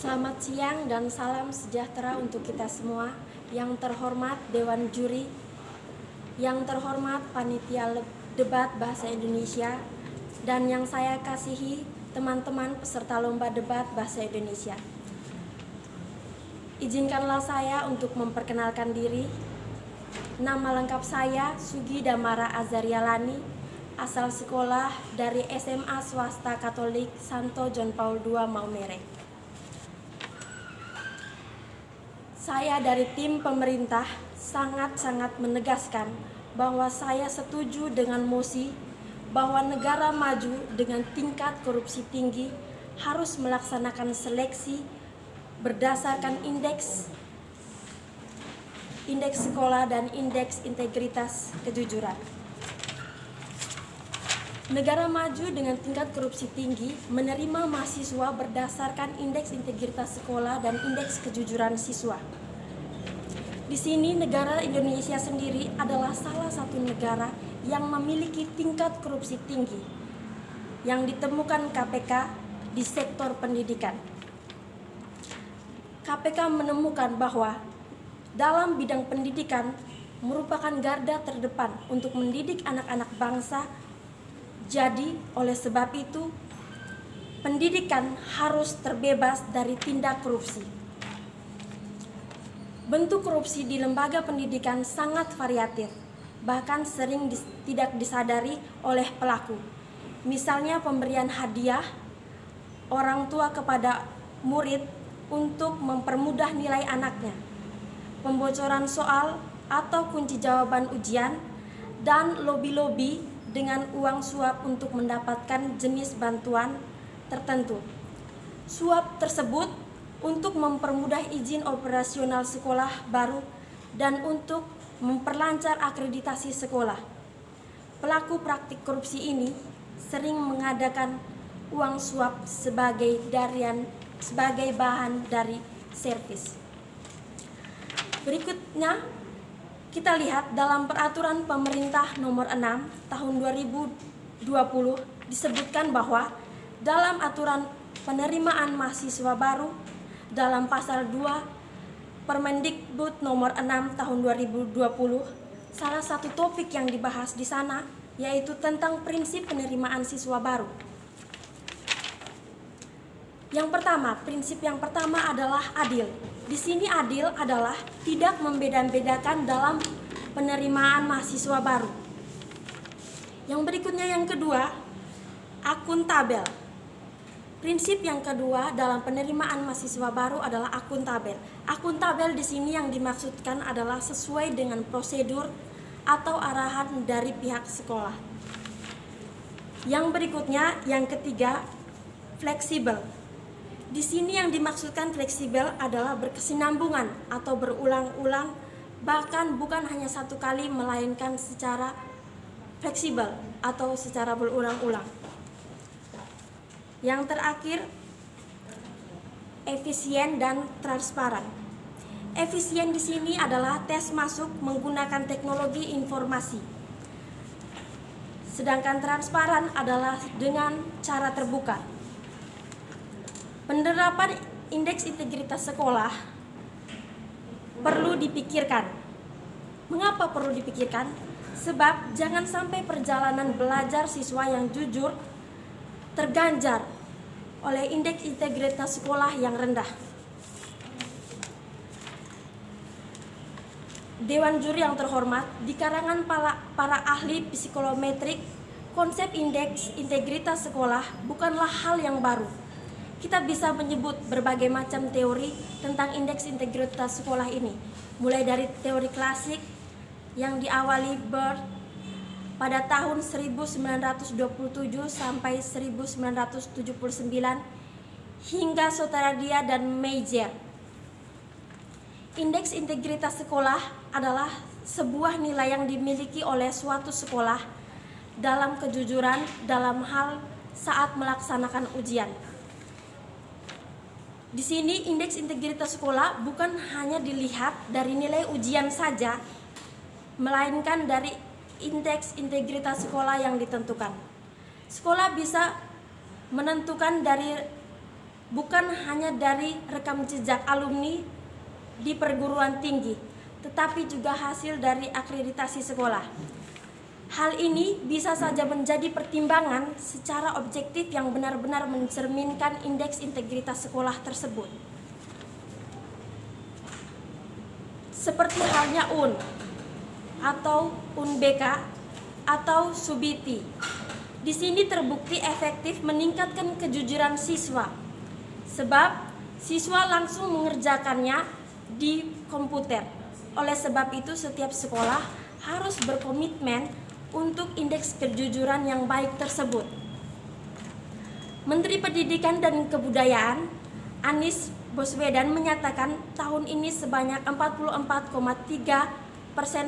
Selamat siang dan salam sejahtera untuk kita semua. Yang terhormat Dewan Juri, yang terhormat Panitia Debat Bahasa Indonesia, dan yang saya kasihi teman-teman peserta lomba debat Bahasa Indonesia. Izinkanlah saya untuk memperkenalkan diri. Nama lengkap saya Sugi Damara Azarialani, asal sekolah dari SMA Swasta Katolik Santo John Paul II Maumere. Saya dari tim pemerintah sangat-sangat menegaskan bahwa saya setuju dengan mosi bahwa negara maju dengan tingkat korupsi tinggi harus melaksanakan seleksi berdasarkan indeks sekolah dan indeks integritas kejujuran. Negara maju dengan tingkat korupsi tinggi menerima mahasiswa berdasarkan indeks integritas sekolah dan indeks kejujuran siswa. Di sini negara Indonesia sendiri adalah salah satu negara yang memiliki tingkat korupsi tinggi yang ditemukan KPK di sektor pendidikan. KPK menemukan bahwa dalam bidang pendidikan merupakan garda terdepan untuk mendidik anak-anak bangsa. Jadi, oleh sebab itu, pendidikan harus terbebas dari tindak korupsi. Bentuk korupsi di lembaga pendidikan sangat variatif, bahkan sering tidak disadari oleh pelaku. Misalnya pemberian hadiah orang tua kepada murid untuk mempermudah nilai anaknya, pembocoran soal atau kunci jawaban ujian, dan lobi-lobi dengan uang suap untuk mendapatkan jenis bantuan tertentu. Suap tersebut untuk mempermudah izin operasional sekolah baru dan untuk memperlancar akreditasi sekolah. Pelaku praktik korupsi ini sering mengadakan uang suap sebagai bahan dari servis. Berikutnya, kita lihat dalam peraturan pemerintah nomor 6 tahun 2020 disebutkan bahwa dalam aturan penerimaan mahasiswa baru dalam pasal 2 Permendikbud nomor 6 tahun 2020, salah satu topik yang dibahas di sana yaitu tentang prinsip penerimaan siswa baru. Prinsip yang pertama adalah adil. Di sini adil adalah tidak membeda-bedakan dalam penerimaan mahasiswa baru. Yang berikutnya yang kedua, akuntabel. Prinsip yang kedua dalam penerimaan mahasiswa baru adalah akuntabel. Akuntabel di sini yang dimaksudkan adalah sesuai dengan prosedur atau arahan dari pihak sekolah. Yang berikutnya, yang ketiga, fleksibel. Di sini yang dimaksudkan fleksibel adalah berkesinambungan atau berulang-ulang, bahkan bukan hanya satu kali melainkan secara fleksibel atau secara berulang-ulang. Yang terakhir, efisien dan transparan. Efisien di sini adalah tes masuk menggunakan teknologi informasi. Sedangkan transparan adalah dengan cara terbuka. Penerapan indeks integritas sekolah perlu dipikirkan. Mengapa perlu dipikirkan? Sebab jangan sampai perjalanan belajar siswa yang jujur terganjar oleh indeks integritas sekolah yang rendah. Dewan Juri yang terhormat, di karangan para ahli psikolometrik, konsep indeks integritas sekolah bukanlah hal yang baru. Kita bisa menyebut berbagai macam teori tentang indeks integritas sekolah ini, mulai dari teori klasik yang diawali Bird pada tahun 1927 sampai 1979 hingga Sotardia dan Meijer. Indeks integritas sekolah adalah sebuah nilai yang dimiliki oleh suatu sekolah dalam kejujuran dalam hal saat melaksanakan ujian. Di sini indeks integritas sekolah bukan hanya dilihat dari nilai ujian saja, melainkan dari indeks integritas sekolah yang ditentukan. Sekolah bisa menentukan dari bukan hanya dari rekam jejak alumni di perguruan tinggi, tetapi juga hasil dari akreditasi sekolah. Hal ini bisa saja menjadi pertimbangan secara objektif yang benar-benar mencerminkan indeks integritas sekolah tersebut. Seperti halnya UN atau UNBK atau Subiti. Di sini terbukti efektif meningkatkan kejujuran siswa, sebab siswa langsung mengerjakannya di komputer. Oleh sebab itu, setiap sekolah harus berkomitmen untuk indeks kejujuran yang baik tersebut. Menteri Pendidikan dan Kebudayaan Anies Baswedan menyatakan tahun ini sebanyak 44,3%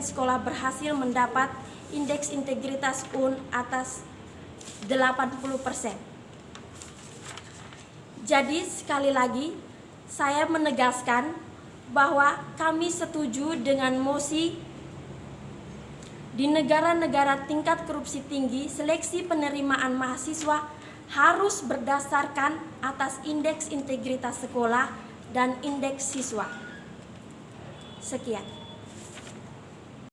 sekolah berhasil mendapat indeks integritas UN atas 80%. Jadi sekali lagi saya menegaskan bahwa kami setuju dengan mosi di negara-negara tingkat korupsi tinggi, seleksi penerimaan mahasiswa harus berdasarkan atas indeks integritas sekolah dan indeks siswa. Sekian.